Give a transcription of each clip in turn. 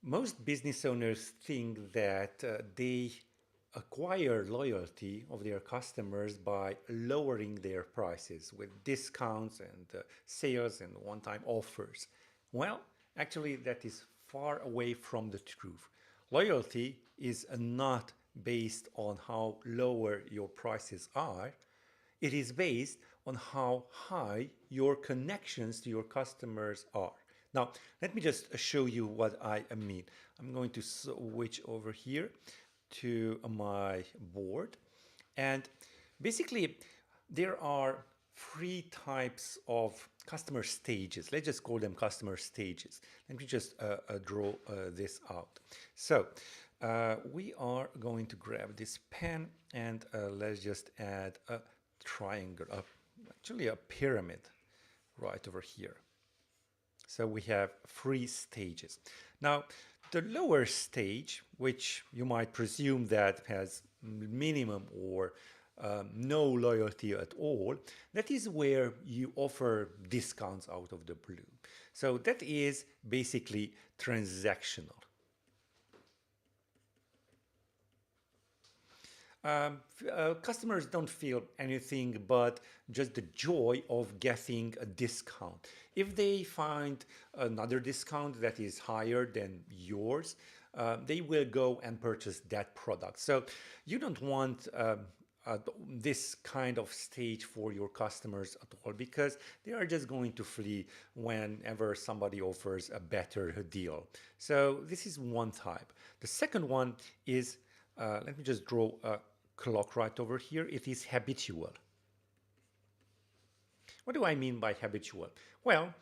Most business owners think that they acquire loyalty of their customers by lowering their prices with discounts and sales and one-time offers. Well, actually, that is far away from the truth. Loyalty is not based on how lower your prices are. It is based on how high your connections to your customers are. Now, let me just show you what I mean. I'm going to switch over here to my board. And basically, there are three types of customer stages. Let's just call them customer stages. Let me just draw this out. So we are going to grab this pen and let's just add a triangle, actually a pyramid right over here. So we have three stages. Now, the lower stage, which you might presume that has minimum or no loyalty at all, that is where you offer discounts out of the blue. So that is basically transactional. Customers don't feel anything but just the joy of getting a discount. If they find another discount that is higher than yours, they will go and purchase that product. So you don't want this kind of stage for your customers at all because they are just going to flee whenever somebody offers a better deal. So this is one type. The second one is, let me just draw a clock right over here. It is habitual. What do I mean by habitual? Well,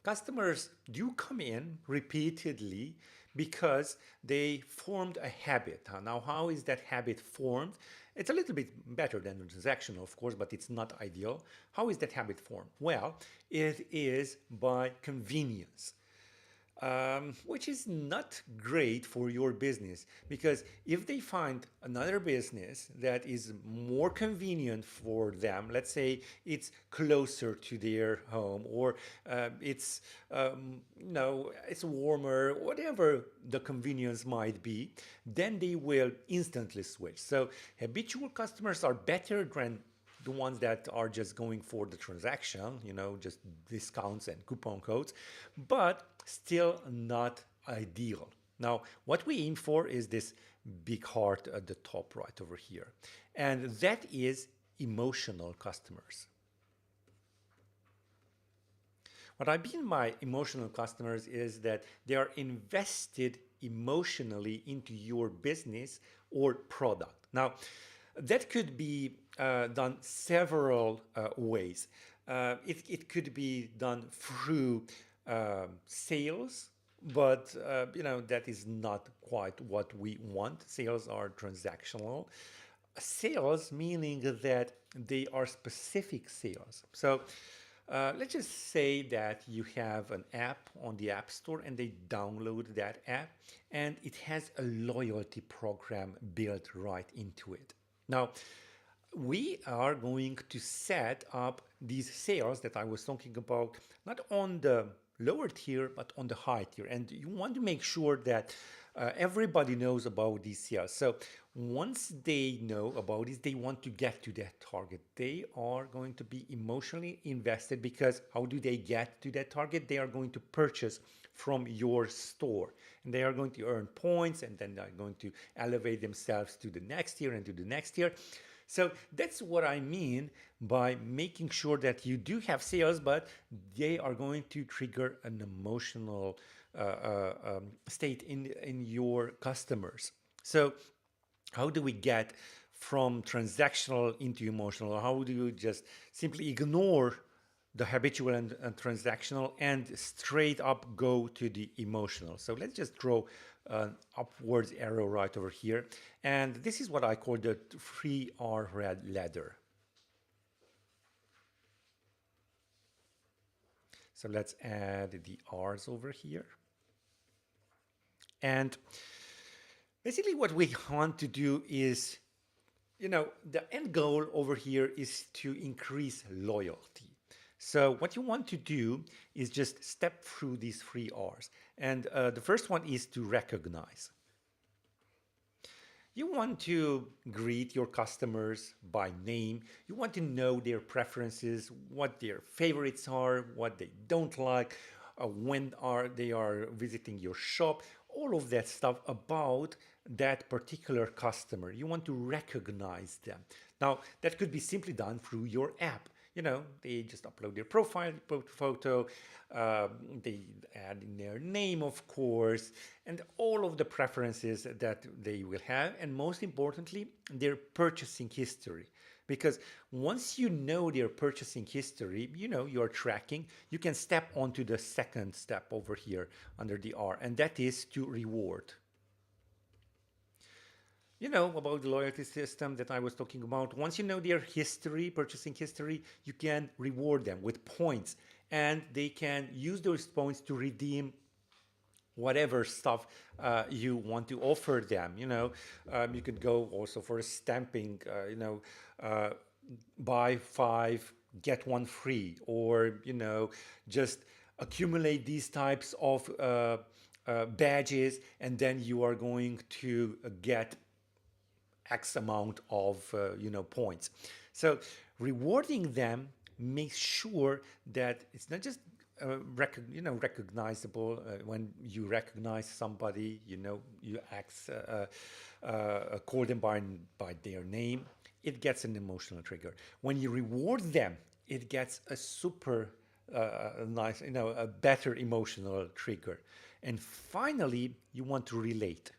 customers do come in repeatedly because they formed a habit. Now, how is that habit formed? It's a little bit better than transactional, of course, but it's not ideal. How is that habit formed? Well, it is by convenience. Which is not great for your business because if they find another business that is more convenient for them, let's say it's closer to their home or it's it's warmer, whatever the convenience might be, then they will instantly switch. So habitual customers are better than the ones that are just going for the transaction, just discounts and coupon codes, but still not ideal. Now, what we aim for is this big heart at the top right over here. And that is emotional customers. What I mean by emotional customers is that they are invested emotionally into your business or product. Now, that could be done several ways. It could be done through sales, but that is not quite what we want. Sales are transactional. Sales meaning that they are specific sales. So let's just say that you have an app on the App Store and they download that app and it has a loyalty program built right into it. Now, we are going to set up these sales that I was talking about, not on the lower tier, but on the high tier. And you want to make sure that everybody knows about these sales. So once they know about this, they want to get to that target. They are going to be emotionally invested because how do they get to that target? They are going to purchase from your store and they are going to earn points and then they're going to elevate themselves to the next tier and to the next tier. So that's what I mean by making sure that you do have sales, but they are going to trigger an emotional state in your customers. So how do we get from transactional into emotional? How do you just simply ignore the habitual and transactional and straight up go to the emotional? So let's just draw an upwards arrow right over here. And this is what I call the 3R ladder. So let's add the R's over here. And basically what we want to do is, the end goal over here is to increase loyalty. So what you want to do is just step through these 3 R's. And the first one is to recognize. You want to greet your customers by name. You want to know their preferences, what their favorites are, what they don't like, when are they are visiting your shop, all of that stuff about that particular customer. You want to recognize them. Now, that could be simply done through your app. They just upload their profile photo, they add in their name, of course, and all of the preferences that they will have, and most importantly, their purchasing history. Because once you know their purchasing history, you're tracking, you can step onto the second step over here under the R, and that is to reward. About the loyalty system that I was talking about. Once you know their history, purchasing history, you can reward them with points, and they can use those points to redeem whatever stuff you want to offer them. You could go also for a stamping. Uh, buy 5, get 1 free, or just accumulate these types of badges, and then you are going to get X amount of points. So rewarding them makes sure that it's not just recognizable. When you recognize somebody, you call them by their name. It gets an emotional trigger. When you reward them, it gets a super nice, a better emotional trigger. And finally, you want to relate.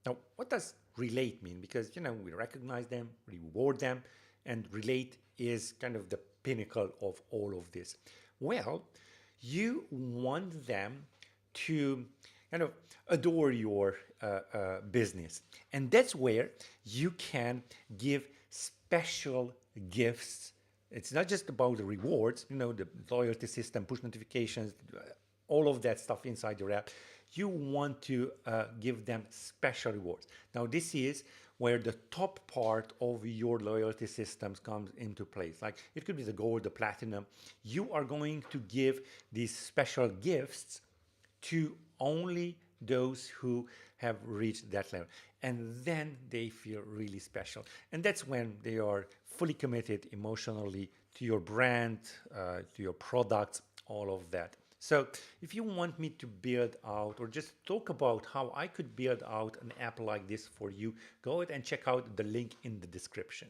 Now, what does relate mean? Because, we recognize them, reward them, and relate is kind of the pinnacle of all of this. Well, you want them to kind of adore your business. And that's where you can give special gifts. It's not just about the rewards, the loyalty system, push notifications, all of that stuff inside your app. You want to give them special rewards. Now, this is where the top part of your loyalty systems comes into place. Like it could be the gold, the platinum. You are going to give these special gifts to only those who have reached that level. And then they feel really special. And that's when they are fully committed emotionally to your brand, to your products, all of that. So if you want me to build out or just talk about how I could build out an app like this for you, go ahead and check out the link in the description.